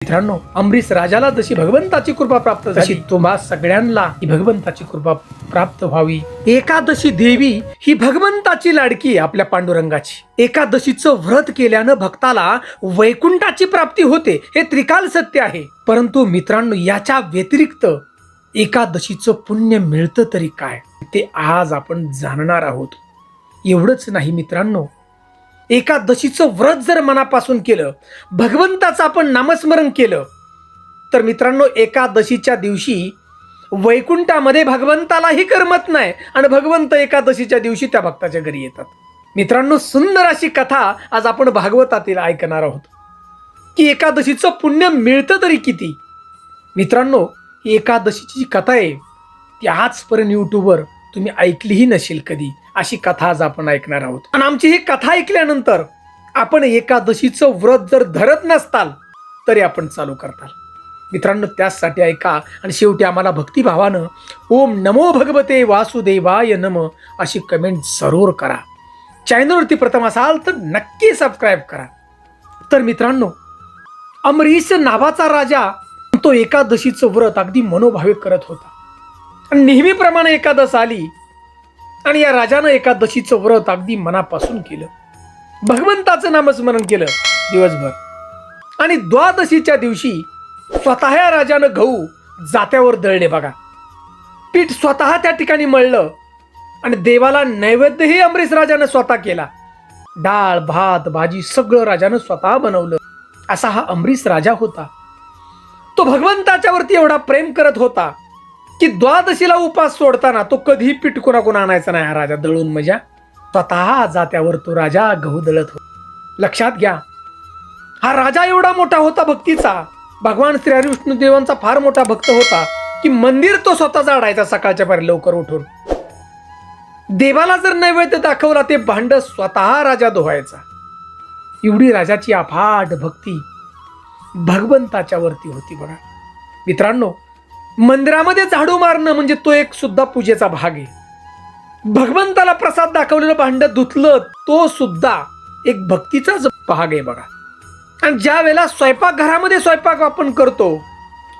मित्रांनो, अमरीश राजाला जशी भगवंताची कृपा प्राप्त झाली, तुम्हा सगळ्यांना ही भगवंताची कृपा प्राप्त व्हावी. एकादशी देवी ही भगवंताची लाडकी आपल्या पांडुरंगाची. एकादशीचं व्रत केल्यानं भक्ताला वैकुंठाची प्राप्ती होते, हे त्रिकाल सत्य आहे. परंतु मित्रांनो, याच्या व्यतिरिक्त एकादशीचं पुण्य मिळतं तरी काय, ते आज आपण जाणणार आहोत. एवढंच नाही मित्रांनो, एकादशीचं व्रत जर मनापासून केलं, भगवंताचं आपण नामस्मरण केलं, तर मित्रांनो एकादशीच्या दिवशी वैकुंठामध्ये भगवंतालाही करमत नाही आणि भगवंत एकादशीच्या दिवशी त्या भक्ताच्या घरी येतात. मित्रांनो, सुंदर अशी कथा आज आपण भागवतातील ऐकणार आहोत की एकादशीचं पुण्य मिळतं तरी किती. मित्रांनो, ही एकादशीची कथा आहे, ती आजपर्यंत यूट्यूबवर तुम्ही ऐकलीही नसेल कधी. अशी कथा आज आपण ऐकणार आहोत. आणि आमची ही कथा ऐकल्यानंतर आपण एकादशीचं व्रत जर धरत नसताल तरी आपण चालू करताल. मित्रांनो, त्यासाठी ऐका आणि शेवटी आम्हाला भक्तिभावानं ओम नमो भगवते वासुदेवाय नमः अशी कमेंट जरूर करा. चॅनलवरती प्रथम असाल तर नक्की सबस्क्राईब करा. तर मित्रांनो, अमरीश नावाचा राजा तो एकादशीचं व्रत अगदी मनोभावे करत होता. आणि नेहमीप्रमाणे एकादश आली आणि या राजानं एकादशीचं व्रत अगदी मनापासून केलं. भगवंताचं नामस्मरण केलं दिवसभर. आणि द्वादशीच्या दिवशी स्वतः या राजानं गहू जात्यावर दळले. बघा, पीठ स्वतः त्या ठिकाणी मळलं आणि देवाला नैवेद्यही अमरीश राजानं स्वतः केला. डाळ भात भाजी सगळं राजानं स्वतः बनवलं. असा हा अमरीश राजा होता. तो भगवंताच्या वरती एवढा प्रेम करत होता की द्वादशीला उपास सोडताना तो कधीही पीठ कोणाकोण आणायचा नाही. हा राजा दळून मजा स्वतः जात्यावर तो राजा गहू दळत होता. लक्षात घ्या, हा राजा एवढा मोठा होता भक्तीचा, भगवान श्री हरिविष्णुदेवांचा फार मोठा भक्त होता की मंदिर तो स्वतः झाडायचा सकाळच्या पारी लवकर उठून. देवाला जर नैवेद्य दाखवला ते भांड स्वतः राजा धुवायचा. एवढी राजाची अफाट भक्ती भगवंताच्या वरती होती. बघा मित्रांनो, मंदिरामध्ये झाडू मारणं म्हणजे तो एक सुद्धा पूजेचा भाग आहे. भगवंताला प्रसाद दाखवलेलं भांड धुतलं तो सुद्धा एक भक्तीचाच भाग आहे. बघा, आणि ज्या वेळेला स्वयंपाकघरामध्ये स्वयंपाक आपण करतो,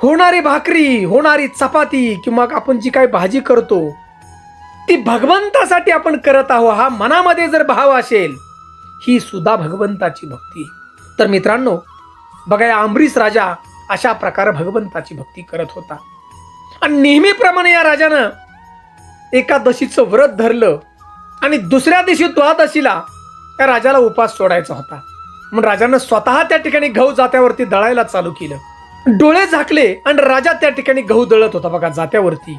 होणारी भाकरी होणारी चपाती किंवा आपण जी काही भाजी करतो ती भगवंतासाठी आपण करत आहोत, हा मनामध्ये जर भाव असेल, ही सुद्धा भगवंताची भक्ती. तर मित्रांनो बघा, या अमरीश राजा अशा प्रकारे भगवंताची भक्ती करत होता. आणि नेहमीप्रमाणे या राजानं एकादशीचं व्रत धरलं आणि दुसऱ्या दिवशी द्वादशीला त्या राजाला उपास सोडायचा होता. मग राजानं स्वतः त्या ठिकाणी गहू जात्यावरती दळायला चालू केलं. डोळे झाकले आणि राजा त्या ठिकाणी गहू दळत होता. बघा जात्यावरती.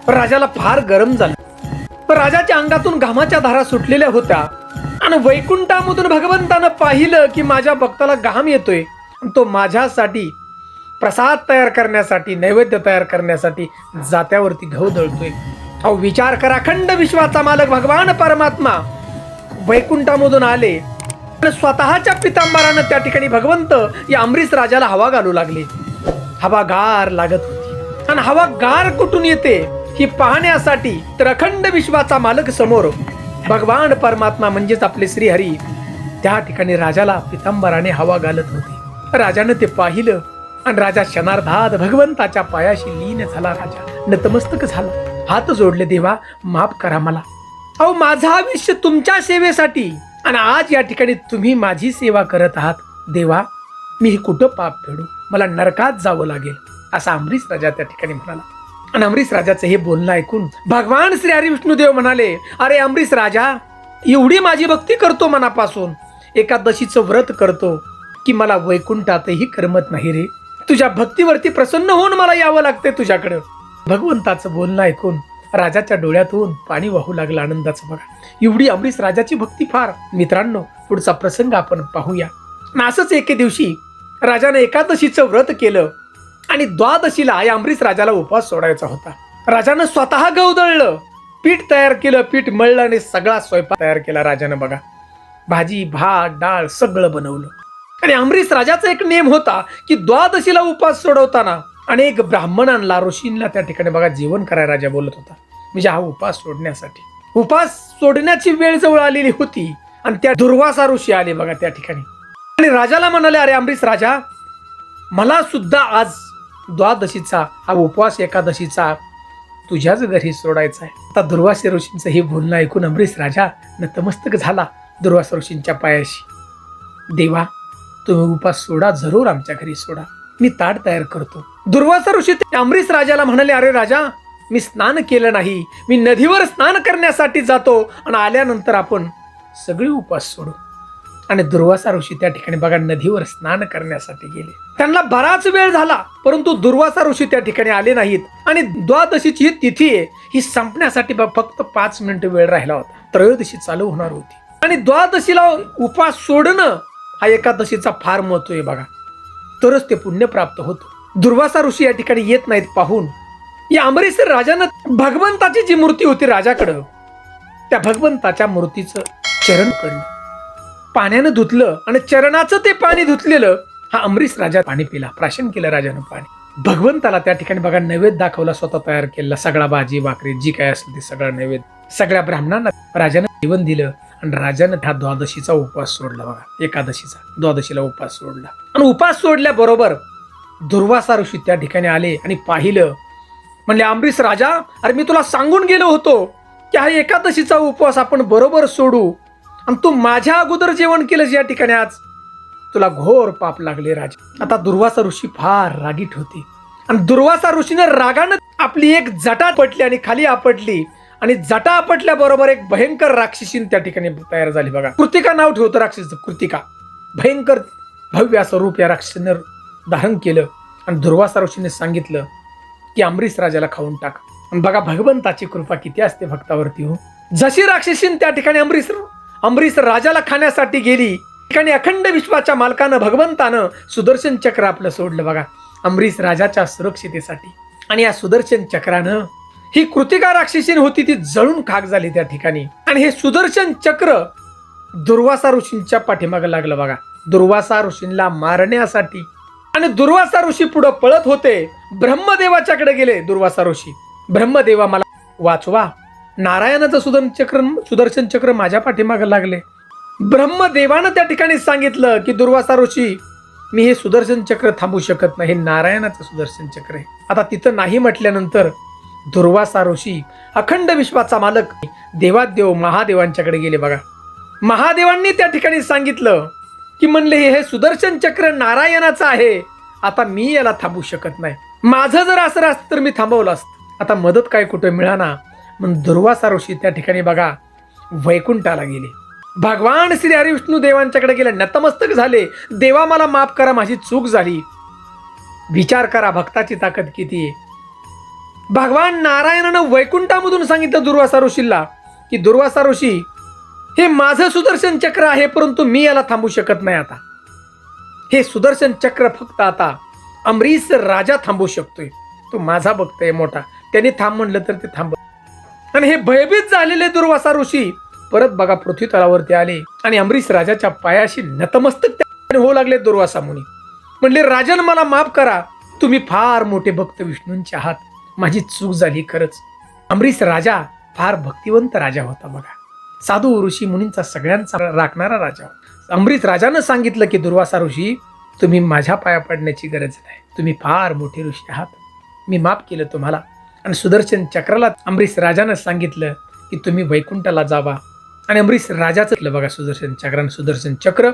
राजाला फार गरम झालं. राजाच्या अंगातून घामाच्या धारा सुटलेल्या होत्या आणि वैकुंठामधून भगवंतानं पाहिलं की माझ्या भक्ताला घाम येतोय आणि तो माझ्यासाठी प्रसाद तयार करण्यासाठी नैवेद्य तयार करण्यासाठी जात्यावरती गहू दळतोय. अहो विचार करा, अखंड विश्वाचा मालक भगवान परमात्मा वैकुंठामधून आले आणि स्वतःच्या पितांबरानं त्या ठिकाणी भगवंत या अमरीश राजाला हवा घालू लागले. हवा गार लागत होती आणि हवा गार कुठून येते ही पाहण्यासाठी तर अखंड विश्वाचा मालक समोर भगवान परमात्मा म्हणजेच आपले श्रीहरी त्या ठिकाणी राजाला पितांबराने हवा घालत होते. राजानं ते पाहिलं आणि राजा क्षणार्धात भगवंताच्या पायाशी लीन झाला. राजा नतमस्तक झाला, हात जोडले, देवा माफ करा मला. अहो माझं आयुष्य तुमच्या सेवेसाठी आणि आज या ठिकाणी तुम्ही माझी सेवा करत आहात. देवा मी हे कुठं पाप फेडू, मला नरकात जावं लागेल, असा अमरीश राजा त्या ठिकाणी म्हणाला. आणि अमरीश राजाचं हे बोलणं ऐकून भगवान श्री हरिविष्णुदेव म्हणाले, अरे अमरीश राजा, एवढी माझी भक्ती करतो मनापासून, एकादशीचं व्रत करतो की मला वैकुंठातही करमत नाही रे. तुझ्या भक्तीवरती प्रसन्न होऊन मला यावं लागते तुझ्याकडं. भगवंताचं बोलणं ऐकून राजाच्या डोळ्यातून पाणी वाहू लागलं आनंदाचं. बघा, एवढी अमरीश राजाची भक्ती फार. मित्रांनो, पुढचा प्रसंग आपण पाहूया. असंच एके दिवशी राजाने एकादशीचं व्रत केलं आणि द्वादशीला या अमरीश राजाला उपवास सोडायचा होता. राजानं स्वतः गहू दळलं, पीठ तयार केलं, पीठ मळलं आणि सगळा स्वयंपाक तयार केला राजानं. बघा, भाजी भात डाळ सगळं बनवलं. आणि अमरीश राजाचा एक नेम होता की द्वादशीला उपास सोडवताना अनेक ब्राह्मणांना ऋषींना त्या ठिकाणी बघा जेवण करायला राजा बोलत होता. म्हणजे हा उपास सोडण्यासाठी. उपास सोडण्याची वेळ जवळ आलेली होती आणि त्या दुर्वासा ऋषी आले बघा त्या ठिकाणी आणि राजाला म्हणाले, अरे अमरीश राजा, मला सुद्धा आज द्वादशीचा हा उपवास एकादशीचा तुझ्याच घरी सोडायचा आहे. आता दुर्वासा ऋषींचं हे बोलणं ऐकून अमरीश राजा नतमस्तक झाला दुर्वासा ऋषींच्या पायाशी. देवा, तुम्ही उपास सोडा, जरूर आमच्या घरी सोडा, मी ताट तयार करतो. दुर्वासा ऋषी अमरीश राजाला म्हणाले, अरे राजा, मी स्नान केलं नाही, मी नदीवर स्नान करण्यासाठी जातो आणि आल्यानंतर आपण सगळे उपास सोडू. आणि दुर्वासा ऋषी त्या ठिकाणी बघा नदीवर स्नान करण्यासाठी गेले. त्यांना बराच वेळ झाला, परंतु दुर्वासा ऋषी त्या ठिकाणी आले नाहीत. आणि द्वादशीची ही तिथी आहे, ही संपण्यासाठी फक्त 5 मिनिटं वेळ राहिला होता. त्रयोदशी चालू होणार होती आणि द्वादशीला उपास सोडणं हा एकादशीचा फार महत्व आहे बघा, तरच ते पुण्य प्राप्त होतं. दुर्वासा ऋषी या ठिकाणी येत नाहीत पाहून या अमरीश राजानं भगवंताची जी मूर्ती होती राजाकडं, त्या भगवंताच्या मूर्तीचं चरण पडलं, पाण्यानं धुतलं आणि चरणाचं ते पाणी धुतलेलं हा अमरीश राजा पाणी पिला, प्राशन केलं राजानं पाणी. भगवंताला त्या ठिकाणी बघा नैवेद्य दाखवला, स्वतः तयार केलेला सगळा भाजी भाकरी जी काय असेल ते सगळं नैवेद्य सगळ्या ब्राह्मणांना राजानं जेवण दिलं. आणि राजानं हा द्वादशीचा उपवास सोडला बघा, एकादशीचा द्वादशीला उपवास सोडला. आणि उपवास सोडल्याबरोबर दुर्वासा ऋषी त्या ठिकाणी आले आणि पाहिलं. म्हणले, अमरीश राजा, अरे मी तुला सांगून गेलो होतो की हा एकादशीचा उपवास आपण बरोबर सोडू, आणि तू माझ्या अगोदर जेवण केलंस या ठिकाणी, आज तुला घोर पाप लागले राजा. आता दुर्वासा ऋषी फार रागीट होते आणि दुर्वासा ऋषीने रागानं आपली एक जटा पटली आणि खाली आपटली. आणि जटा आपटल्याबरोबर एक भयंकर राक्षसीन त्या ठिकाणी तयार झाली बघा. कृतिका नाव ठेवतं राक्षस, कृतिका. भयंकर भव्य असं रूप या राक्षसीने धारण केलं. आणि दुर्वासा ऋषीने सांगितलं की अमरीश राजाला खाऊन टाक. आणि बघा भगवंताची कृपा किती असते भक्तावरती हो. जशी राक्षसीन त्या ठिकाणी अमरीश राजाला खाण्यासाठी गेली, ठिकाणी अखंड विश्वाच्या मालकानं भगवंतानं सुदर्शन चक्र आपलं सोडलं बघा अमरीश राजाच्या सुरक्षितेसाठी. आणि या सुदर्शन चक्रानं ही कृतिका राक्षसीन होती ती जळून खाक झाली त्या ठिकाणी. आणि हे सुदर्शन चक्र दुर्वासा ऋषींच्या पाठीमागे लागलं बघा, दुर्वासा ऋषींना मारण्यासाठी. आणि दुर्वासा ऋषी पुढे पळत होते, ब्रह्मदेवाच्याकडे गेले दुर्वासा ऋषी. ब्रह्मदेवा, मला वाचवा, नारायणाचं सुदर्शन चक्र माझ्या पाठीमागे लागले. ब्रह्मदेवानं त्या ठिकाणी सांगितलं की दुर्वासा ऋषी, मी हे सुदर्शन चक्र थांबू शकत नाही, हे नारायणाचं सुदर्शन चक्र आहे. आता तिथं नाही म्हटल्यानंतर दुर्वासा ऋषी अखंड विश्वाचा मालक देवादेव महादेवांच्याकडे गेले बघा. महादेवांनी त्या ठिकाणी सांगितलं की म्हणले, हे सुदर्शन चक्र नारायणाचं आहे, आता मी याला थांबू शकत नाही, माझं जर असं असतं तर मी थांबवलं असतं. आता मदत काय कुठे मिळाना, म्हणून दुर्वासा ऋषी त्या ठिकाणी बघा वैकुंठाला गेले. भगवान श्री हरिविष्णू देवांच्याकडे गेले, नतमस्तक झाले. देवा, मला माफ करा, माझी चूक झाली. विचार करा भक्ताची ताकद किती आहे. भगवान नारायणानं वैकुंठामधून सांगितलं दुर्वासा ऋषीला की दुर्वासा ऋषी, हे माझं सुदर्शन चक्र आहे, परंतु मी याला थांबू शकत नाही. आता हे सुदर्शन चक्र फक्त आता अमरीश राजा थांबू शकतोय, तो माझा भक्त आहे मोठा, त्याने थांब म्हणलं तर ते थांब. आणि हे भयभीत झालेले दुर्वासा ऋषी परत बघा पृथ्वी तलावरती आले आणि अमरीश राजाच्या पायाशी नतमस्तक होऊ लागले. दुर्वासा मुनी म्हणले, राजन, मला माफ करा, तुम्ही फार मोठे भक्त विष्णूंचे आहात, माझी चूक झाली खरंच. अमरीश राजा फार भक्तिवंत राजा होता बघा, साधू ऋषी मुनींचा सगळ्यांचा राखणारा राजा होता. अमरीश राजानं सांगितलं की दुर्वासा ऋषी, तुम्ही माझ्या पाया पडण्याची गरज नाही, तुम्ही फार मोठे ऋषी आहात, मी माफ केलं तुम्हाला. आणि सुदर्शन चक्राला अमरीश राजानं सांगितलं की तुम्ही वैकुंठाला जावा. आणि अमरीश राजाचं बघा सुदर्शन चक्रानं सुदर्शन चक्र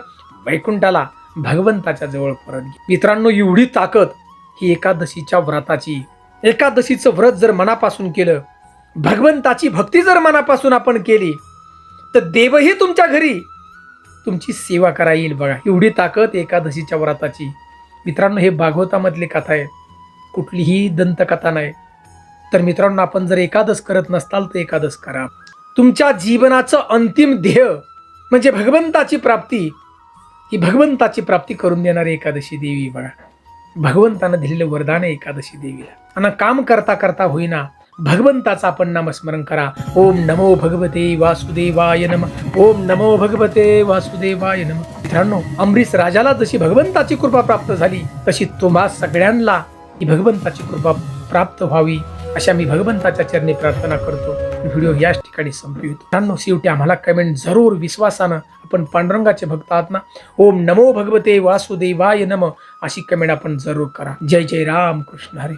वैकुंठाला भगवंताच्या जवळ परत गेलं. मित्रांनो, एवढी ताकद ही एकादशीच्या व्रताची. एकादशीचं व्रत जर मनापासून केलं, भगवंताची भक्ती जर मनापासून आपण केली, तर देवही तुमच्या घरी तुमची सेवा करा येईल बघा. एवढी ताकद एकादशीच्या व्रताची. मित्रांनो, हे भागवतामधली कथा आहे, कुठलीही दंतकथा नाही. तर मित्रांनो, आपण जर एकादश करत नसताल तर एकादश करा. तुमच्या जीवनाचं अंतिम ध्येय म्हणजे भगवंताची प्राप्ती, ही भगवंताची प्राप्ती करून देणारी एकादशी देवी बघा. भगवंतानं दिलेलं वरदान आहे एकादशी देवीला. आणि काम करता करता होईना भगवंताचं आपण नामस्मरण करा. ओम नमो भगवते वासुदेवाय नमः, ओम नमो भगवते वासुदेवाय नमः. मित्रांनो, अमरीश राजाला जशी भगवंताची कृपा प्राप्त झाली, तशी तुम्हा सगळ्यांना ही भगवंताची कृपा प्राप्त व्हावी अशा मी भगवंताच्या चरणी प्रार्थना करतो. व्हिडिओ याच ठिकाणी संपवितो. मित्रांनो, शेवटी आम्हाला कमेंट जरूर विश्वासानं, आपण पांडुरंगाचे भक्त आहात ना, ओम नमो भगवते वासुदेवाय नम अशी कमेंट आपण जरूर करा. जय जय राम कृष्ण हरी.